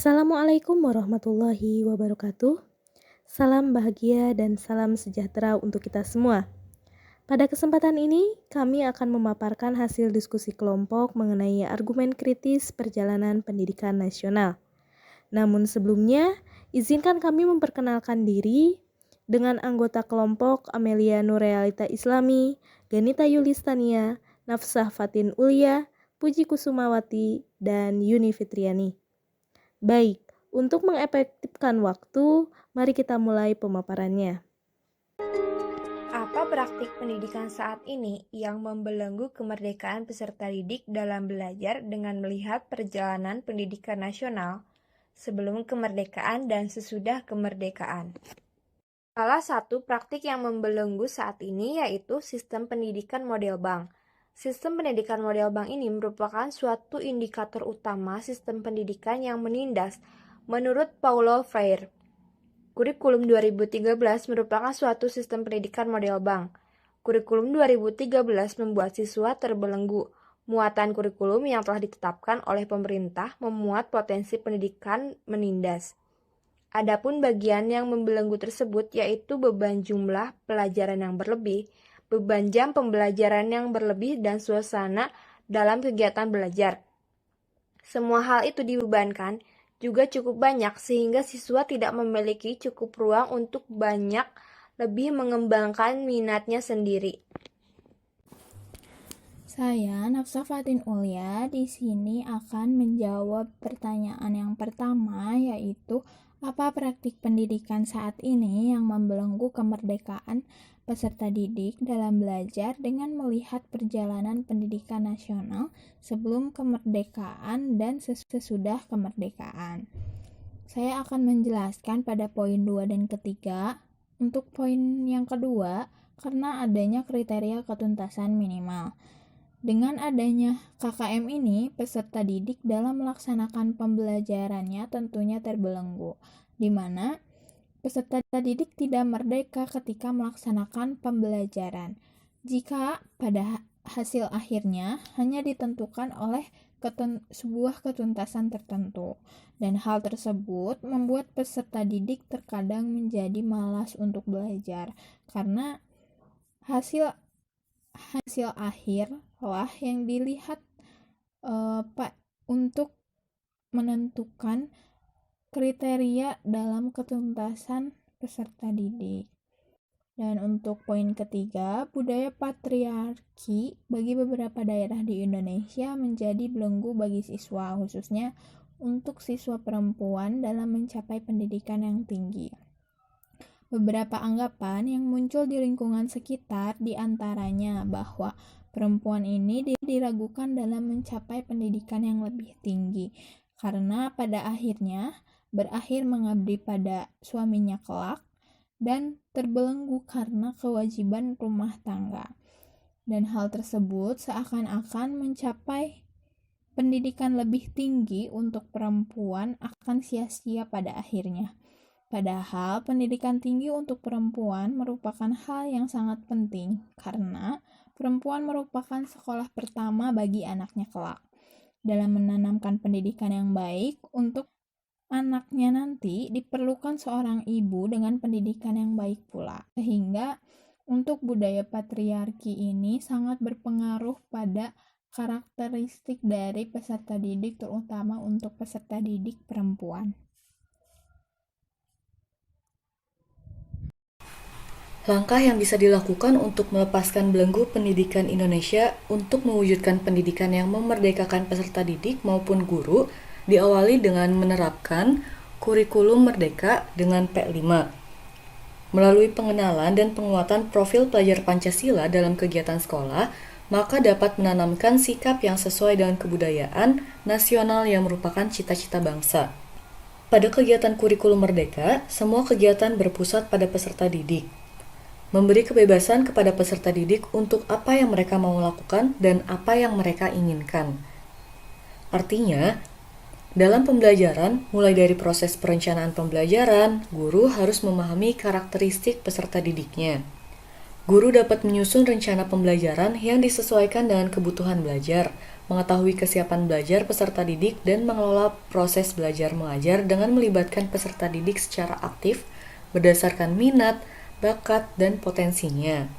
Assalamualaikum warahmatullahi wabarakatuh. Salam bahagia dan salam sejahtera untuk kita semua. Pada kesempatan ini, kami akan memaparkan hasil diskusi kelompok mengenai argumen kritis perjalanan pendidikan nasional. Namun sebelumnya, izinkan kami memperkenalkan diri dengan anggota kelompok Amelia Nurrealita Islami, Ganita Yulistania, Nafsah Fatin Ulia, Puji Kusumawati, dan Yuni Fitriani. Baik, untuk mengefektifkan waktu, mari kita mulai pemaparannya. Apa praktik pendidikan saat ini yang membelenggu kemerdekaan peserta didik dalam belajar dengan melihat perjalanan pendidikan nasional sebelum kemerdekaan dan sesudah kemerdekaan? Salah satu praktik yang membelenggu saat ini yaitu sistem pendidikan model bank. Sistem pendidikan model bank ini merupakan suatu indikator utama sistem pendidikan yang menindas menurut Paulo Freire. Kurikulum 2013 merupakan suatu sistem pendidikan model bank. Kurikulum 2013 membuat siswa terbelenggu. Muatan kurikulum yang telah ditetapkan oleh pemerintah memuat potensi pendidikan menindas. Adapun bagian yang membelenggu tersebut yaitu beban jumlah pelajaran yang berlebih, beban jam pembelajaran yang berlebih dan suasana dalam kegiatan belajar. Semua hal itu dibebankan juga cukup banyak sehingga siswa tidak memiliki cukup ruang untuk banyak lebih mengembangkan minatnya sendiri. Saya, Nafsah Fatin Ulia, di sini akan menjawab pertanyaan yang pertama, yaitu apa praktik pendidikan saat ini yang membelenggu kemerdekaan peserta didik dalam belajar dengan melihat perjalanan pendidikan nasional sebelum kemerdekaan dan sesudah kemerdekaan. Saya akan menjelaskan pada poin 2 dan ketiga. Untuk poin yang kedua, karena adanya kriteria ketuntasan minimal. Dengan adanya KKM ini, peserta didik dalam melaksanakan pembelajarannya tentunya terbelenggu, di mana peserta didik tidak merdeka ketika melaksanakan pembelajaran. Jika pada hasil akhirnya hanya ditentukan oleh sebuah ketuntasan tertentu, dan hal tersebut membuat peserta didik terkadang menjadi malas untuk belajar, karena hasil akhir lah yang dilihat untuk menentukan kriteria dalam ketuntasan peserta didik. Dan untuk poin ketiga, budaya patriarki bagi beberapa daerah di Indonesia menjadi belenggu bagi siswa, khususnya untuk siswa perempuan dalam mencapai pendidikan yang tinggi. Beberapa anggapan yang muncul di lingkungan sekitar diantaranya bahwa perempuan ini diragukan dalam mencapai pendidikan yang lebih tinggi karena pada akhirnya berakhir mengabdi pada suaminya kelak dan terbelenggu karena kewajiban rumah tangga. Dan hal tersebut seakan-akan mencapai pendidikan lebih tinggi untuk perempuan akan sia-sia pada akhirnya. Padahal pendidikan tinggi untuk perempuan merupakan hal yang sangat penting karena perempuan merupakan sekolah pertama bagi anaknya kelak. Dalam menanamkan pendidikan yang baik untuk anaknya nanti diperlukan seorang ibu dengan pendidikan yang baik pula. Sehingga untuk budaya patriarki ini sangat berpengaruh pada karakteristik dari peserta didik, terutama untuk peserta didik perempuan. Langkah yang bisa dilakukan untuk melepaskan belenggu pendidikan Indonesia untuk mewujudkan pendidikan yang memerdekakan peserta didik maupun guru diawali dengan menerapkan kurikulum merdeka dengan P5. Melalui pengenalan dan penguatan profil pelajar Pancasila dalam kegiatan sekolah, maka dapat menanamkan sikap yang sesuai dengan kebudayaan nasional yang merupakan cita-cita bangsa. Pada kegiatan kurikulum merdeka, semua kegiatan berpusat pada peserta didik. Memberi kebebasan kepada peserta didik untuk apa yang mereka mau lakukan dan apa yang mereka inginkan. Artinya, dalam pembelajaran, mulai dari proses perencanaan pembelajaran, guru harus memahami karakteristik peserta didiknya. Guru dapat menyusun rencana pembelajaran yang disesuaikan dengan kebutuhan belajar, mengetahui kesiapan belajar peserta didik, dan mengelola proses belajar mengajar dengan melibatkan peserta didik secara aktif berdasarkan minat, bakat, dan potensinya.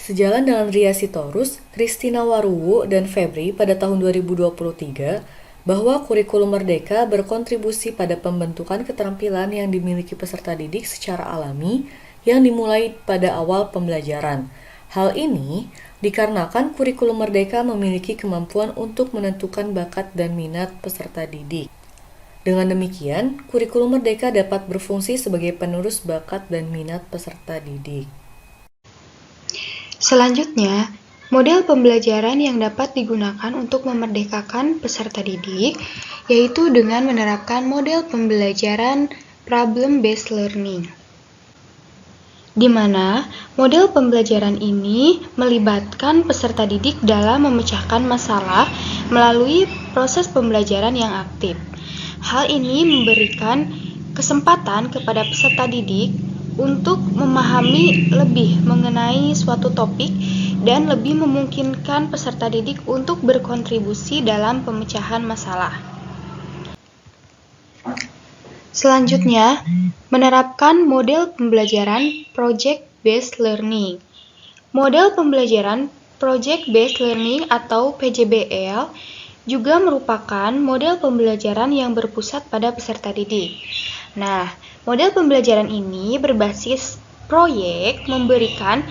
Sejalan dengan Ria Sitorus, Christina Waruwo, dan Febri pada tahun 2023, bahwa kurikulum Merdeka berkontribusi pada pembentukan keterampilan yang dimiliki peserta didik secara alami yang dimulai pada awal pembelajaran. Hal ini dikarenakan kurikulum Merdeka memiliki kemampuan untuk menentukan bakat dan minat peserta didik. Dengan demikian, kurikulum Merdeka dapat berfungsi sebagai penerus bakat dan minat peserta didik. Selanjutnya, model pembelajaran yang dapat digunakan untuk memerdekakan peserta didik yaitu dengan menerapkan model pembelajaran problem-based learning, di mana model pembelajaran ini melibatkan peserta didik dalam memecahkan masalah melalui proses pembelajaran yang aktif. Hal ini memberikan kesempatan kepada peserta didik untuk memahami lebih mengenai suatu topik dan lebih memungkinkan peserta didik untuk berkontribusi dalam pemecahan masalah. Selanjutnya, menerapkan model pembelajaran project-based learning. Model pembelajaran project-based learning atau PJBL juga merupakan model pembelajaran yang berpusat pada peserta didik. Nah, model pembelajaran ini berbasis proyek memberikan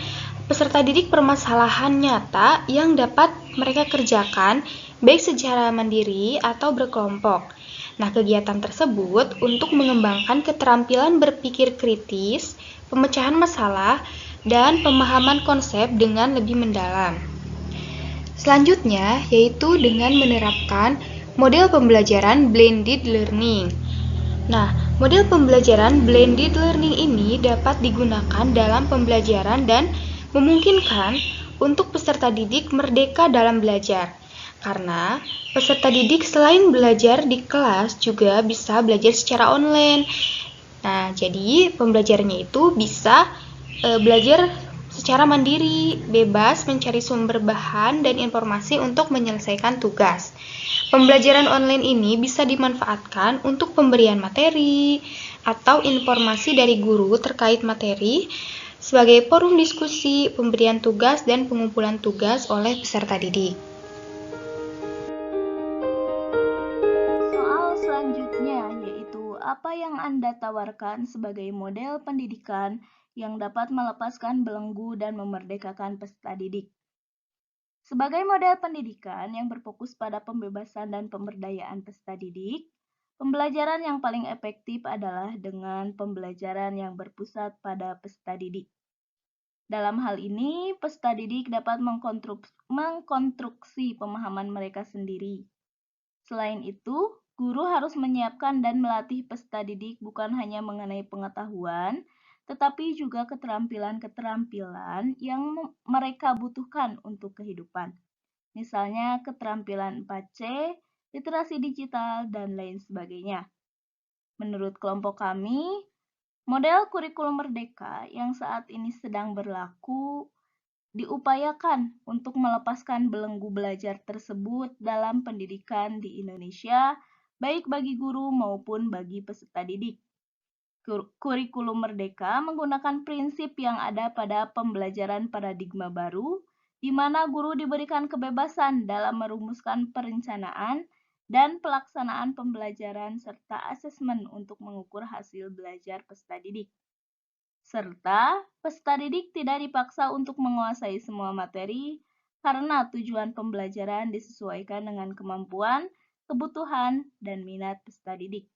peserta didik permasalahan nyata yang dapat mereka kerjakan baik secara mandiri atau berkelompok. Nah, kegiatan tersebut untuk mengembangkan keterampilan berpikir kritis, pemecahan masalah, dan pemahaman konsep dengan lebih mendalam. Selanjutnya, yaitu dengan menerapkan model pembelajaran blended learning. Nah, model pembelajaran blended learning ini dapat digunakan dalam pembelajaran dan memungkinkan untuk peserta didik merdeka dalam belajar. Karena peserta didik selain belajar di kelas juga bisa belajar secara online. Nah, jadi pembelajarannya itu bisa belajar secara mandiri, bebas mencari sumber bahan dan informasi untuk menyelesaikan tugas. Pembelajaran online ini bisa dimanfaatkan untuk pemberian materi atau informasi dari guru terkait materi sebagai forum diskusi, pemberian tugas, dan pengumpulan tugas oleh peserta didik. Soal selanjutnya yaitu apa yang Anda tawarkan sebagai model pendidikan yang dapat melepaskan belenggu dan memerdekakan peserta didik. Sebagai model pendidikan yang berfokus pada pembebasan dan pemberdayaan peserta didik, pembelajaran yang paling efektif adalah dengan pembelajaran yang berpusat pada peserta didik. Dalam hal ini, peserta didik dapat mengkonstruksi pemahaman mereka sendiri. Selain itu, guru harus menyiapkan dan melatih peserta didik bukan hanya mengenai pengetahuan, tetapi juga keterampilan-keterampilan yang mereka butuhkan untuk kehidupan. Misalnya keterampilan 4C, literasi digital, dan lain sebagainya. Menurut kelompok kami, model kurikulum Merdeka yang saat ini sedang berlaku diupayakan untuk melepaskan belenggu belajar tersebut dalam pendidikan di Indonesia, baik bagi guru maupun bagi peserta didik. Kurikulum Merdeka menggunakan prinsip yang ada pada pembelajaran paradigma baru, di mana guru diberikan kebebasan dalam merumuskan perencanaan dan pelaksanaan pembelajaran serta asesmen untuk mengukur hasil belajar peserta didik. Serta peserta didik tidak dipaksa untuk menguasai semua materi karena tujuan pembelajaran disesuaikan dengan kemampuan, kebutuhan, dan minat peserta didik.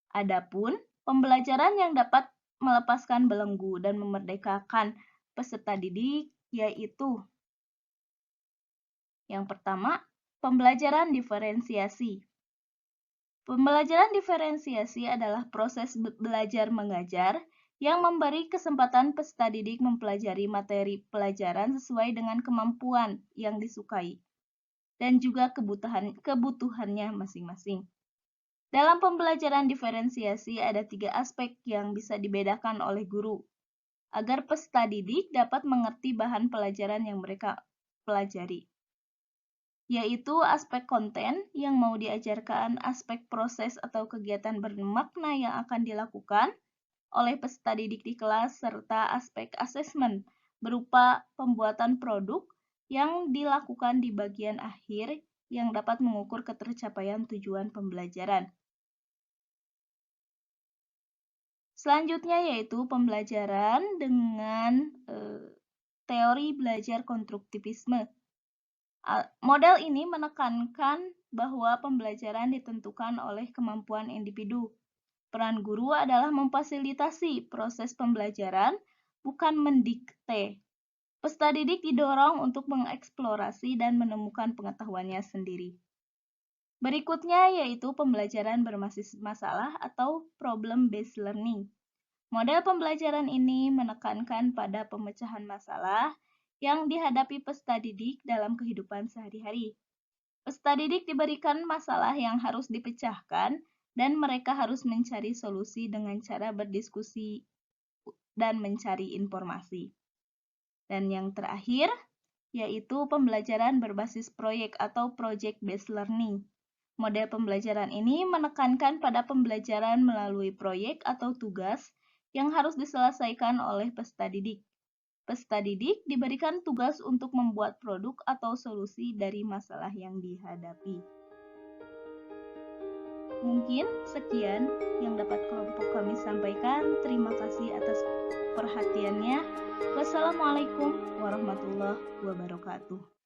Adapun pembelajaran yang dapat melepaskan belenggu dan memerdekakan peserta didik yaitu yang pertama, pembelajaran diferensiasi. Pembelajaran diferensiasi adalah proses belajar mengajar yang memberi kesempatan peserta didik mempelajari materi pelajaran sesuai dengan kemampuan yang disukai dan juga kebutuhannya masing-masing. Dalam pembelajaran diferensiasi ada 3 aspek yang bisa dibedakan oleh guru, agar peserta didik dapat mengerti bahan pelajaran yang mereka pelajari. yaitu aspek konten yang mau diajarkan, aspek proses atau kegiatan bermakna yang akan dilakukan oleh peserta didik di kelas, serta aspek asesmen berupa pembuatan produk yang dilakukan di bagian akhir yang dapat mengukur ketercapaian tujuan pembelajaran. Selanjutnya yaitu pembelajaran dengan teori belajar konstruktivisme. Model ini menekankan bahwa pembelajaran ditentukan oleh kemampuan individu. Peran guru adalah memfasilitasi proses pembelajaran, bukan mendikte. Peserta didik didorong untuk mengeksplorasi dan menemukan pengetahuannya sendiri. Berikutnya yaitu pembelajaran berbasis masalah atau problem-based learning. Model pembelajaran ini menekankan pada pemecahan masalah yang dihadapi peserta didik dalam kehidupan sehari-hari. Peserta didik diberikan masalah yang harus dipecahkan dan mereka harus mencari solusi dengan cara berdiskusi dan mencari informasi. Dan yang terakhir yaitu pembelajaran berbasis proyek atau project-based learning. Model pembelajaran ini menekankan pada pembelajaran melalui proyek atau tugas yang harus diselesaikan oleh peserta didik. Peserta didik diberikan tugas untuk membuat produk atau solusi dari masalah yang dihadapi. Mungkin sekian yang dapat kelompok kami sampaikan. Terima kasih atas perhatiannya. Wassalamualaikum warahmatullahi wabarakatuh.